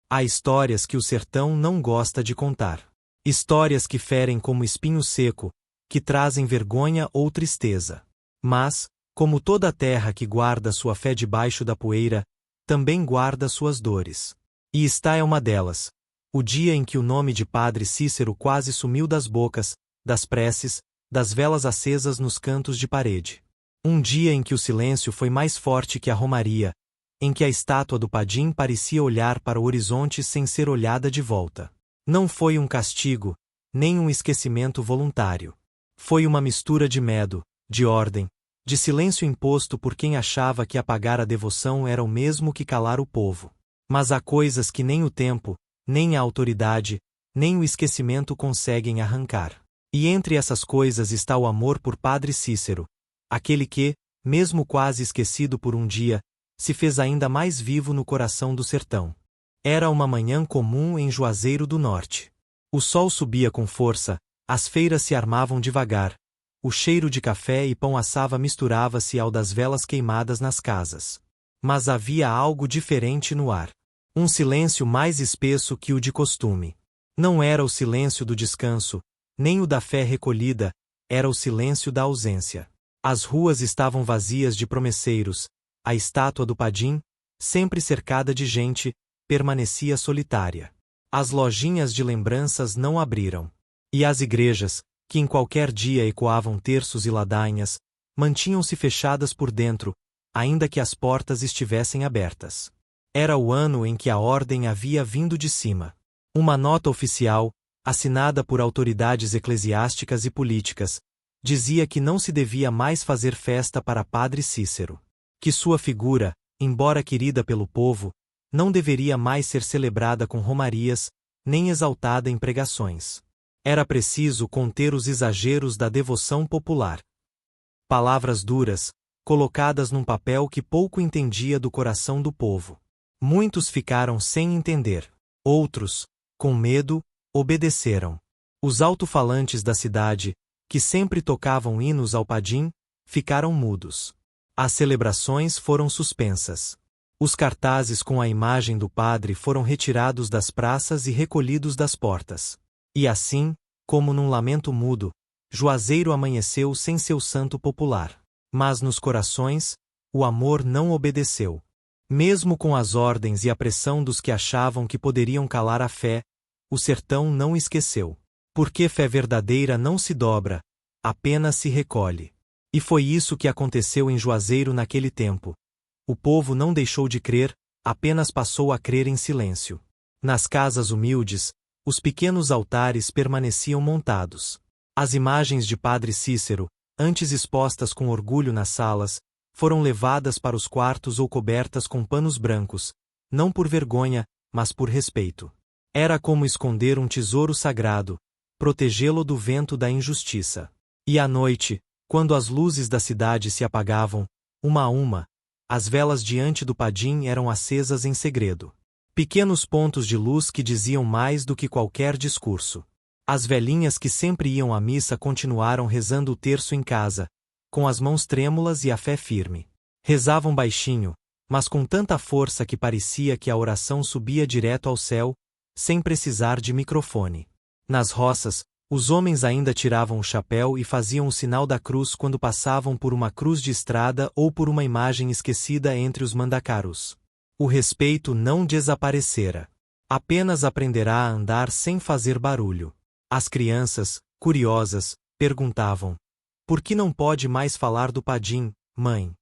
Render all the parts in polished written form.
Há histórias que o sertão não gosta de contar. Histórias que ferem como espinho seco, que trazem vergonha ou tristeza. Mas, como toda terra que guarda sua fé debaixo da poeira, também guarda suas dores. E esta é uma delas. O dia em que o nome de Padre Cícero quase sumiu das bocas, das preces, das velas acesas nos cantos de parede. Um dia em que o silêncio foi mais forte que a romaria, em que a estátua do Padim parecia olhar para o horizonte sem ser olhada de volta. Não foi um castigo, nem um esquecimento voluntário. Foi uma mistura de medo, de ordem, de silêncio imposto por quem achava que apagar a devoção era o mesmo que calar o povo. Mas há coisas que nem o tempo, nem a autoridade, nem o esquecimento conseguem arrancar. E entre essas coisas está o amor por Padre Cícero, aquele que, mesmo quase esquecido por um dia, se fez ainda mais vivo no coração do sertão. Era uma manhã comum em Juazeiro do Norte. O sol subia com força, as feiras se armavam devagar, o cheiro de café e pão assava misturava-se ao das velas queimadas nas casas. Mas havia algo diferente no ar. Um silêncio mais espesso que o de costume. Não era o silêncio do descanso, nem o da fé recolhida, era o silêncio da ausência. As ruas estavam vazias de promesseiros, a estátua do Padim, sempre cercada de gente, permanecia solitária. As lojinhas de lembranças não abriram. E as igrejas, que em qualquer dia ecoavam terços e ladainhas, mantinham-se fechadas por dentro, ainda que as portas estivessem abertas. Era o ano em que a ordem havia vindo de cima. Uma nota oficial, assinada por autoridades eclesiásticas e políticas, dizia que não se devia mais fazer festa para Padre Cícero. Que sua figura, embora querida pelo povo, não deveria mais ser celebrada com romarias, nem exaltada em pregações. Era preciso conter os exageros da devoção popular. Palavras duras, colocadas num papel que pouco entendia do coração do povo. Muitos ficaram sem entender. Outros, com medo, obedeceram. Os alto-falantes da cidade, que sempre tocavam hinos ao Padim, ficaram mudos. As celebrações foram suspensas. Os cartazes com a imagem do padre foram retirados das praças e recolhidos das portas. E assim, como num lamento mudo, Juazeiro amanheceu sem seu santo popular. Mas nos corações, o amor não obedeceu. Mesmo com as ordens e a pressão dos que achavam que poderiam calar a fé, o sertão não esqueceu. Porque fé verdadeira não se dobra, apenas se recolhe. E foi isso que aconteceu em Juazeiro naquele tempo. O povo não deixou de crer, apenas passou a crer em silêncio. Nas casas humildes, os pequenos altares permaneciam montados. As imagens de Padre Cícero, antes expostas com orgulho nas salas, foram levadas para os quartos ou cobertas com panos brancos, não por vergonha, mas por respeito. Era como esconder um tesouro sagrado, protegê-lo do vento da injustiça. E à noite, quando as luzes da cidade se apagavam, uma a uma, as velas diante do Padim eram acesas em segredo. Pequenos pontos de luz que diziam mais do que qualquer discurso. As velhinhas que sempre iam à missa continuaram rezando o terço em casa, com as mãos trêmulas e a fé firme. Rezavam baixinho, mas com tanta força que parecia que a oração subia direto ao céu, sem precisar de microfone. Nas roças, os homens ainda tiravam o chapéu e faziam o sinal da cruz quando passavam por uma cruz de estrada ou por uma imagem esquecida entre os mandacaros. O respeito não desaparecera. Apenas aprenderá a andar sem fazer barulho. As crianças, curiosas, perguntavam: por que não pode mais falar do Padim, mãe?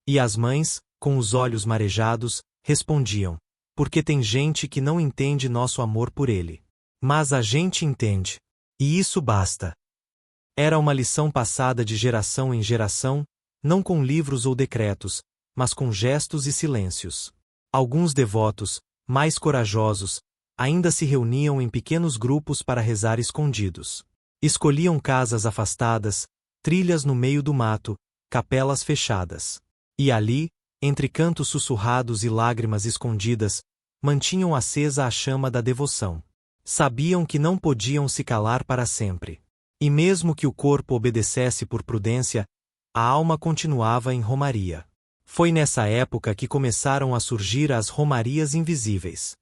E as mães, com os olhos marejados, respondiam: porque tem gente que não entende nosso amor por ele. Mas a gente entende. E isso basta. Era uma lição passada de geração em geração, não com livros ou decretos, mas com gestos e silêncios. Alguns devotos, mais corajosos, ainda se reuniam em pequenos grupos para rezar escondidos. Escolhiam casas afastadas, trilhas no meio do mato, capelas fechadas. E ali, entre cantos sussurrados e lágrimas escondidas, mantinham acesa a chama da devoção. Sabiam que não podiam se calar para sempre. E mesmo que o corpo obedecesse por prudência, a alma continuava em romaria. Foi nessa época que começaram a surgir as romarias invisíveis.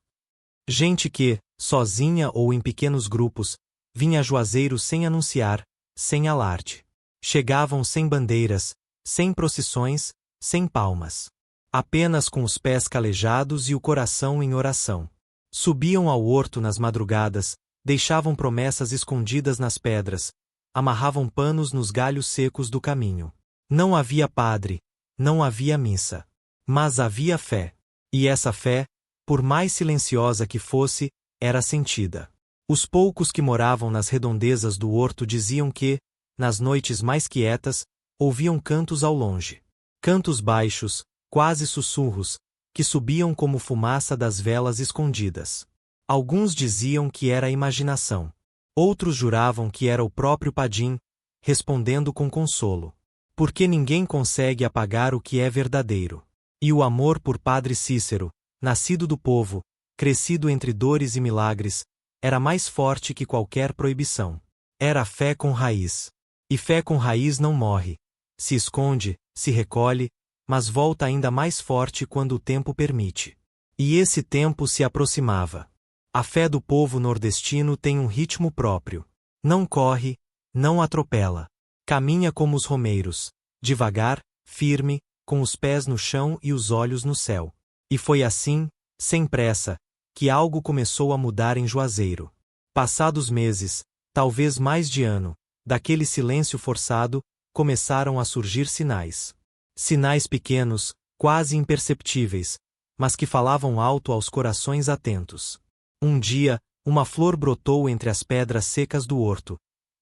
Gente que, sozinha ou em pequenos grupos, vinha a Juazeiro sem anunciar, sem alarde. Chegavam sem bandeiras, sem procissões, sem palmas. Apenas com os pés calejados e o coração em oração. Subiam ao horto nas madrugadas, deixavam promessas escondidas nas pedras, amarravam panos nos galhos secos do caminho. Não havia padre, não havia missa. Mas havia fé. E essa fé, por mais silenciosa que fosse, era sentida. Os poucos que moravam nas redondezas do horto diziam que, nas noites mais quietas, ouviam cantos ao longe. Cantos baixos, quase sussurros, que subiam como fumaça das velas escondidas. Alguns diziam que era a imaginação. Outros juravam que era o próprio Padim, respondendo com consolo. Porque ninguém consegue apagar o que é verdadeiro. E o amor por Padre Cícero, nascido do povo, crescido entre dores e milagres, era mais forte que qualquer proibição. Era fé com raiz. E fé com raiz não morre. Se esconde, se recolhe, mas volta ainda mais forte quando o tempo permite. E esse tempo se aproximava. A fé do povo nordestino tem um ritmo próprio. Não corre, não atropela. Caminha como os romeiros, devagar, firme, com os pés no chão e os olhos no céu. E foi assim, sem pressa, que algo começou a mudar em Juazeiro. Passados meses, talvez mais de ano, daquele silêncio forçado, começaram a surgir sinais. Sinais pequenos, quase imperceptíveis, mas que falavam alto aos corações atentos. Um dia, uma flor brotou entre as pedras secas do horto,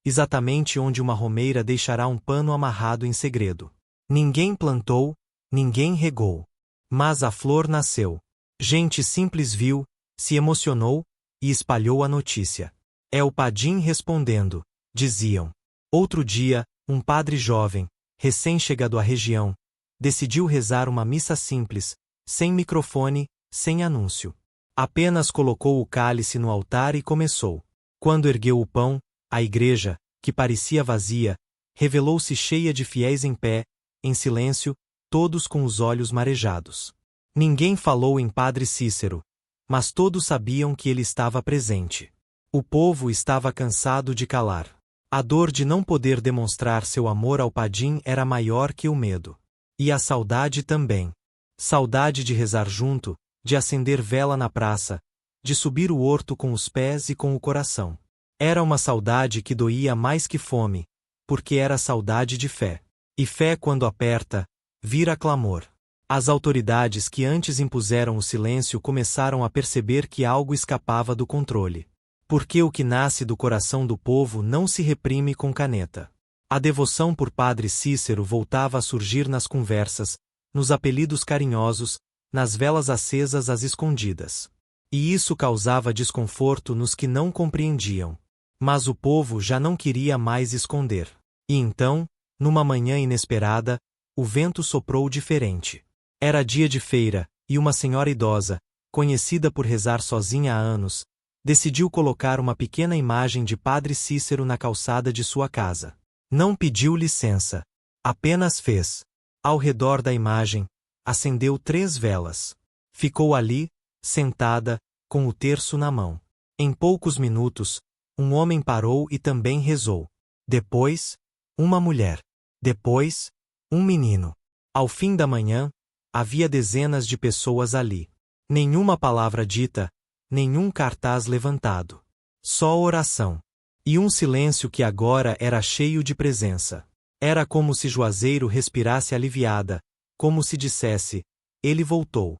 exatamente onde uma romeira deixará um pano amarrado em segredo. Ninguém plantou, ninguém regou. Mas a flor nasceu. Gente simples viu, se emocionou, e espalhou a notícia. É o Padim respondendo, diziam. Outro dia, um padre jovem, recém-chegado à região, decidiu rezar uma missa simples, sem microfone, sem anúncio. Apenas colocou o cálice no altar e começou. Quando ergueu o pão, a igreja, que parecia vazia, revelou-se cheia de fiéis em pé, em silêncio, todos com os olhos marejados. Ninguém falou em Padre Cícero, mas todos sabiam que ele estava presente. O povo estava cansado de calar. A dor de não poder demonstrar seu amor ao Padim era maior que o medo. E a saudade também. Saudade de rezar junto, de acender vela na praça, de subir o horto com os pés e com o coração. Era uma saudade que doía mais que fome, porque era saudade de fé. E fé, quando aperta, vira clamor. As autoridades que antes impuseram o silêncio começaram a perceber que algo escapava do controle. Porque o que nasce do coração do povo não se reprime com caneta. A devoção por Padre Cícero voltava a surgir nas conversas, nos apelidos carinhosos, nas velas acesas às escondidas. E isso causava desconforto nos que não compreendiam. Mas o povo já não queria mais esconder. E então, numa manhã inesperada, o vento soprou diferente. Era dia de feira, e uma senhora idosa, conhecida por rezar sozinha há anos, decidiu colocar uma pequena imagem de Padre Cícero na calçada de sua casa. Não pediu licença. Apenas fez. Ao redor da imagem, acendeu 3 velas. Ficou ali, sentada, com o terço na mão. Em poucos minutos, um homem parou e também rezou. Depois, uma mulher. Depois, um menino. Ao fim da manhã, havia dezenas de pessoas ali. Nenhuma palavra dita, nenhum cartaz levantado. Só oração. E um silêncio que agora era cheio de presença. Era como se Juazeiro respirasse aliviada, como se dissesse: ele voltou.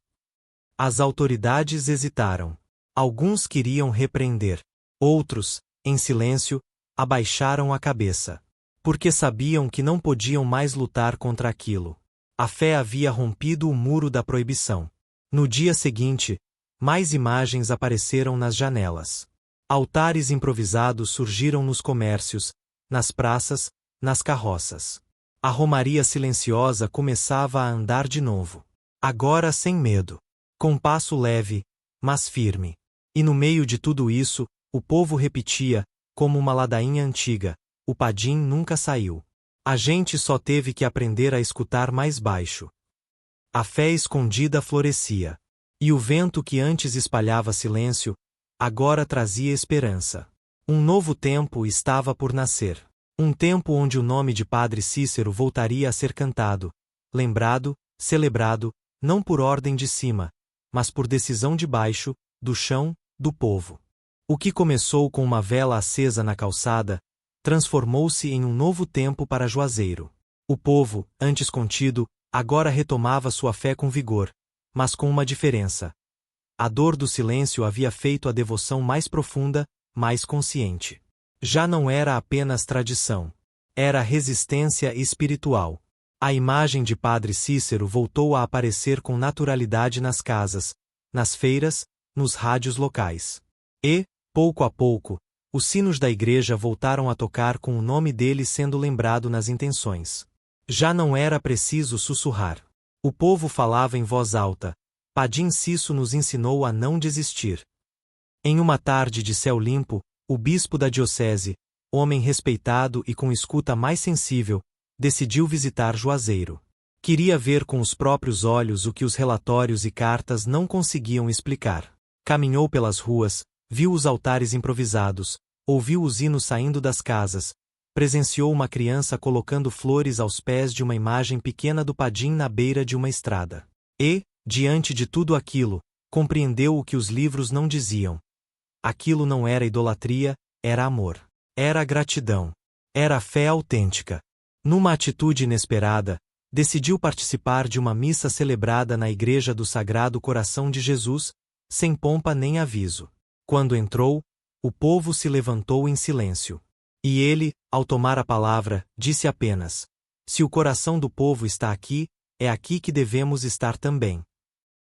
As autoridades hesitaram. Alguns queriam repreender. Outros, em silêncio, abaixaram a cabeça. Porque sabiam que não podiam mais lutar contra aquilo. A fé havia rompido o muro da proibição. No dia seguinte, mais imagens apareceram nas janelas. Altares improvisados surgiram nos comércios, nas praças, nas carroças. A romaria silenciosa começava a andar de novo. Agora sem medo. Com passo leve, mas firme. E no meio de tudo isso, o povo repetia, como uma ladainha antiga: o Padim nunca saiu. A gente só teve que aprender a escutar mais baixo. A fé escondida florescia. E o vento que antes espalhava silêncio, agora trazia esperança. Um novo tempo estava por nascer. Um tempo onde o nome de Padre Cícero voltaria a ser cantado, lembrado, celebrado, não por ordem de cima, mas por decisão de baixo, do chão, do povo. O que começou com uma vela acesa na calçada, transformou-se em um novo tempo para Juazeiro. O povo, antes contido, agora retomava sua fé com vigor, mas com uma diferença. A dor do silêncio havia feito a devoção mais profunda, mais consciente. Já não era apenas tradição. Era resistência espiritual. A imagem de Padre Cícero voltou a aparecer com naturalidade nas casas, nas feiras, nos rádios locais. E, pouco a pouco, os sinos da igreja voltaram a tocar com o nome dele sendo lembrado nas intenções. Já não era preciso sussurrar. O povo falava em voz alta. Padim Cício nos ensinou a não desistir. Em uma tarde de céu limpo, o bispo da diocese, homem respeitado e com escuta mais sensível, decidiu visitar Juazeiro. Queria ver com os próprios olhos o que os relatórios e cartas não conseguiam explicar. Caminhou pelas ruas, viu os altares improvisados, ouviu os hinos saindo das casas, presenciou uma criança colocando flores aos pés de uma imagem pequena do Padim na beira de uma estrada. E, diante de tudo aquilo, compreendeu o que os livros não diziam. Aquilo não era idolatria, era amor. Era gratidão. Era fé autêntica. Numa atitude inesperada, decidiu participar de uma missa celebrada na Igreja do Sagrado Coração de Jesus, sem pompa nem aviso. Quando entrou, o povo se levantou em silêncio. E ele, ao tomar a palavra, disse apenas: se o coração do povo está aqui, é aqui que devemos estar também.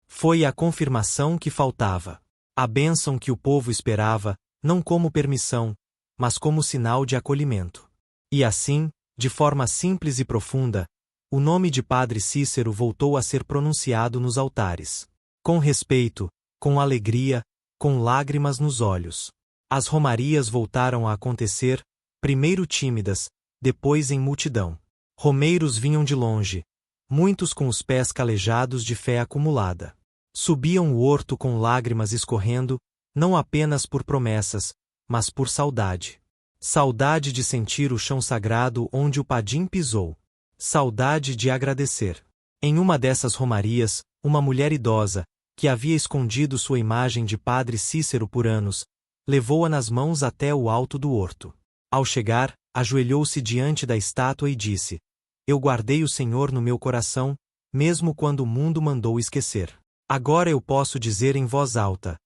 Foi a confirmação que faltava. A bênção que o povo esperava, não como permissão, mas como sinal de acolhimento. E assim, de forma simples e profunda, o nome de Padre Cícero voltou a ser pronunciado nos altares. Com respeito, com alegria, com lágrimas nos olhos. As romarias voltaram a acontecer, primeiro tímidas, depois em multidão. Romeiros vinham de longe, muitos com os pés calejados de fé acumulada. Subiam o horto com lágrimas escorrendo, não apenas por promessas, mas por saudade. Saudade de sentir o chão sagrado onde o Padim pisou. Saudade de agradecer. Em uma dessas romarias, uma mulher idosa, que havia escondido sua imagem de Padre Cícero por anos, levou-a nas mãos até o alto do horto. Ao chegar, ajoelhou-se diante da estátua e disse: eu guardei o Senhor no meu coração, mesmo quando o mundo mandou esquecer. Agora eu posso dizer em voz alta: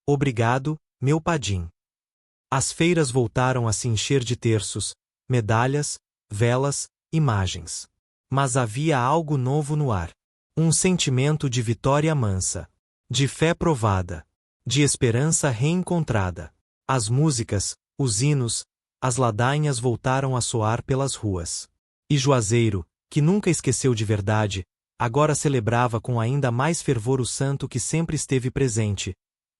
obrigado, meu Padim. As feiras voltaram a se encher de terços, medalhas, velas, imagens. Mas havia algo novo no ar. Um sentimento de vitória mansa, de fé provada, de esperança reencontrada. As músicas, os hinos, as ladainhas voltaram a soar pelas ruas. E Juazeiro, que nunca esqueceu de verdade, agora celebrava com ainda mais fervor o santo que sempre esteve presente,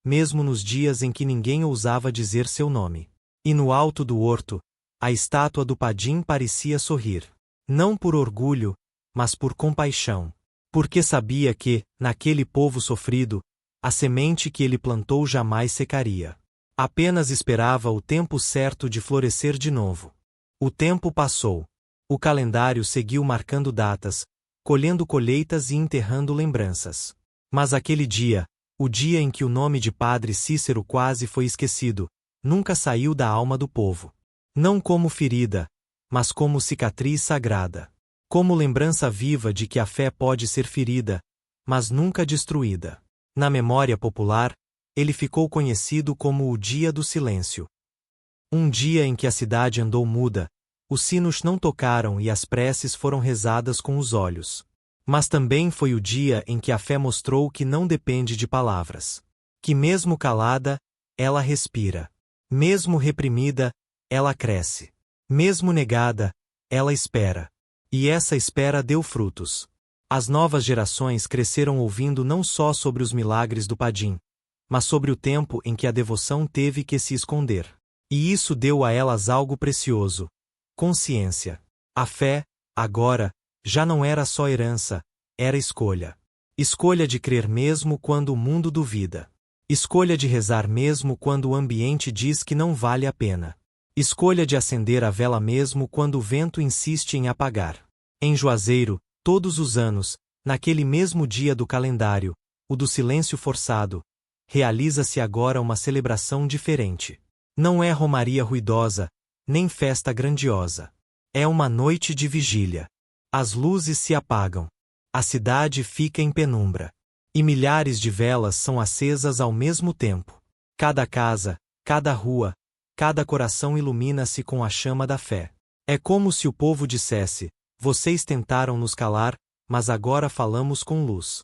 mesmo nos dias em que ninguém ousava dizer seu nome. E no alto do horto, a estátua do Padim parecia sorrir. Não por orgulho, mas por compaixão. Porque sabia que, naquele povo sofrido, a semente que ele plantou jamais secaria. Apenas esperava o tempo certo de florescer de novo. O tempo passou. O calendário seguiu marcando datas, colhendo colheitas e enterrando lembranças. Mas aquele dia, o dia em que o nome de Padre Cícero quase foi esquecido, nunca saiu da alma do povo. Não como ferida, mas como cicatriz sagrada. Como lembrança viva de que a fé pode ser ferida, mas nunca destruída. Na memória popular, ele ficou conhecido como o Dia do Silêncio. Um dia em que a cidade andou muda, os sinos não tocaram e as preces foram rezadas com os olhos. Mas também foi o dia em que a fé mostrou que não depende de palavras. Que mesmo calada, ela respira. Mesmo reprimida, ela cresce. Mesmo negada, ela espera. E essa espera deu frutos. As novas gerações cresceram ouvindo não só sobre os milagres do Padim, mas sobre o tempo em que a devoção teve que se esconder. E isso deu a elas algo precioso: consciência. A fé, agora, já não era só herança, era escolha. Escolha de crer mesmo quando o mundo duvida. Escolha de rezar mesmo quando o ambiente diz que não vale a pena. Escolha de acender a vela mesmo quando o vento insiste em apagar. Em Juazeiro, todos os anos, naquele mesmo dia do calendário, o do silêncio forçado, realiza-se agora uma celebração diferente. Não é romaria ruidosa, nem festa grandiosa. É uma noite de vigília. As luzes se apagam. A cidade fica em penumbra. E milhares de velas são acesas ao mesmo tempo. Cada casa, cada rua, cada coração ilumina-se com a chama da fé. É como se o povo dissesse: vocês tentaram nos calar, mas agora falamos com luz.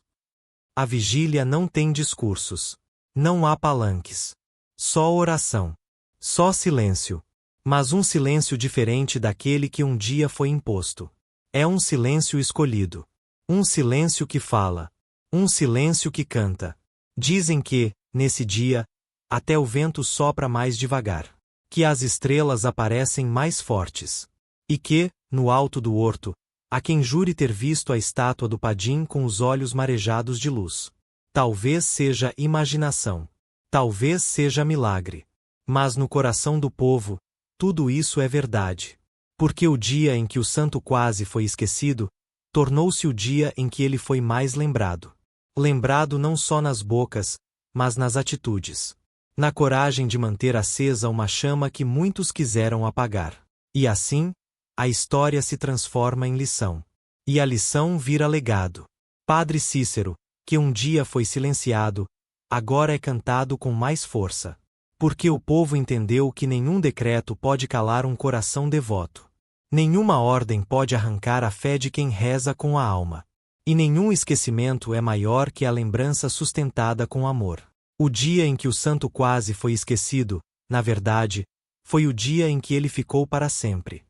A vigília não tem discursos. Não há palanques. Só oração. Só silêncio. Mas um silêncio diferente daquele que um dia foi imposto. É um silêncio escolhido. Um silêncio que fala. Um silêncio que canta. Dizem que, nesse dia, até o vento sopra mais devagar. Que as estrelas aparecem mais fortes. E que, no alto do horto, há quem jure ter visto a estátua do Padim com os olhos marejados de luz. Talvez seja imaginação. Talvez seja milagre. Mas no coração do povo, tudo isso é verdade. Porque o dia em que o santo quase foi esquecido, tornou-se o dia em que ele foi mais lembrado. Lembrado não só nas bocas, mas nas atitudes. Na coragem de manter acesa uma chama que muitos quiseram apagar. E assim, a história se transforma em lição. E a lição vira legado. Padre Cícero, que um dia foi silenciado, agora é cantado com mais força. Porque o povo entendeu que nenhum decreto pode calar um coração devoto. Nenhuma ordem pode arrancar a fé de quem reza com a alma. E nenhum esquecimento é maior que a lembrança sustentada com amor. O dia em que o santo quase foi esquecido, na verdade, foi o dia em que ele ficou para sempre.